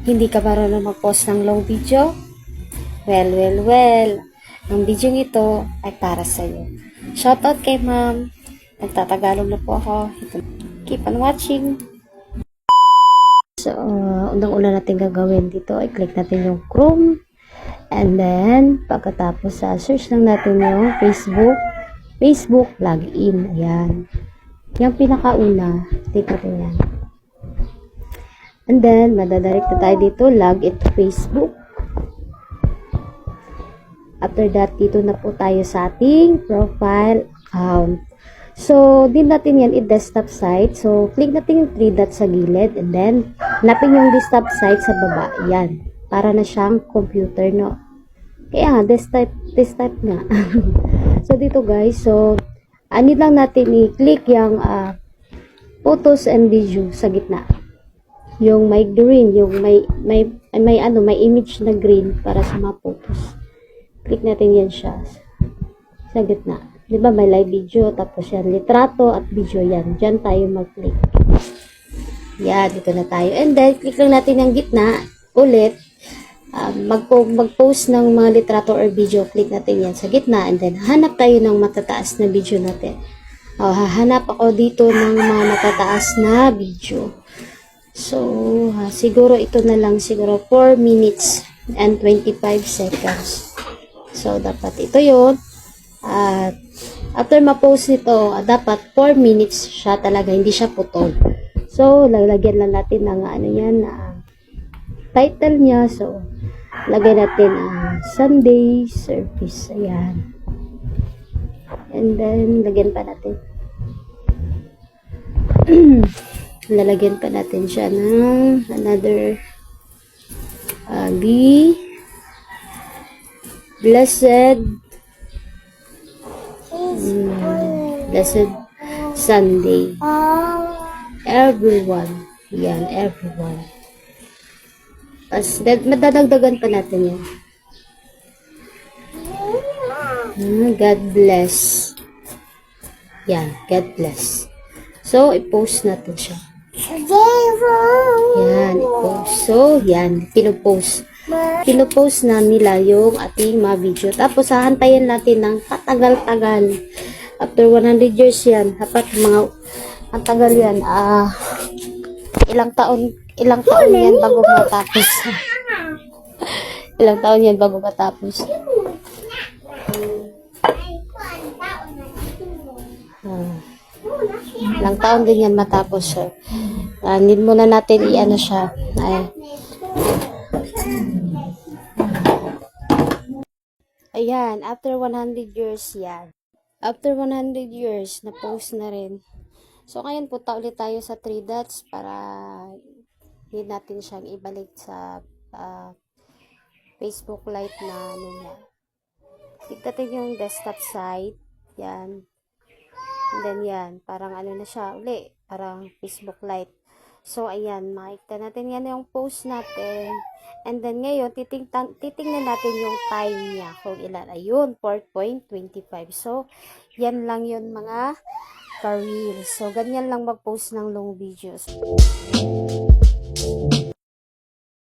Hindi ka marunong mag-post ng long video? Well. Ang video ito ay para sa'yo. Shoutout kay ma'am. Nagtatagalog na po ako. Keep on watching. So, unang-una natin gagawin dito ay click natin yung Chrome. And then, pagkatapos search lang natin yung Facebook login. Ayan. Yung pinakauna, click natin yan. And then, madadirect na tayo dito, login to Facebook. After that, dito na po tayo sa ating profile account. So, din natin yan i-desktop site. So, click natin yung 3 dots sa gilid. And then, hanapin yung desktop site sa baba. Yan. Para na siyang computer, no? Kaya nga, desktop nga. So, dito guys. So, ani lang natin i-click yung photos and video sa gitna. Yung may green, yung may image na green para sa mga photos. Click natin yan siya sa gitna. Di ba may live video, tapos yan, litrato at video yan. Diyan tayo mag-click. Yan, dito na tayo. And then, click lang natin yung gitna, ulit. Mag-post ng mga litrato or video, click natin yan sa gitna. And then, hanap tayo ng matataas na video natin. Hahanap ako dito ng mga matataas na video. So, siguro ito na lang, siguro 4 minutes and 25 seconds. So, dapat ito yun. At, after ma-post nito, dapat 4 minutes siya talaga, hindi siya putol. So, lalagyan lang natin ng title niya. So, lagyan natin Sunday service. Ayan. And then, lagyan pa natin. Lalagyan pa natin siya ng another Blessed Sunday. Everyone. Yan, everyone. As madadagdagan pa natin yan. God bless. Yan, God bless. So, i-post natin siya. Yan, i-post. So, yan, pinopost na nila yung ating mga video. Tapos, hahantayin natin ng katagal-tagal. After 100 years yan, dapat ang tagal yan, ilang taon yan bago matapos. Ilang taon yan bago matapos. Ilang taon din yan matapos. Need muna natin i-ano siya. Ayan, after 100 years yan. After 100 years, na-post na rin. So, ngayon punta ulit tayo sa 3 dots para need natin siyang ibalik sa Facebook Lite na ano niya. Click natin yung desktop site. Yan. And then yan, parang ano na siya uli, parang Facebook Lite. So, ayan, makikita natin yan yung post natin. And then ngayon, titingnan natin yung time niya kung ilan. Ayun, 4.25. So, yan lang yun mga ka-reels. So, ganyan lang mag-post ng long videos.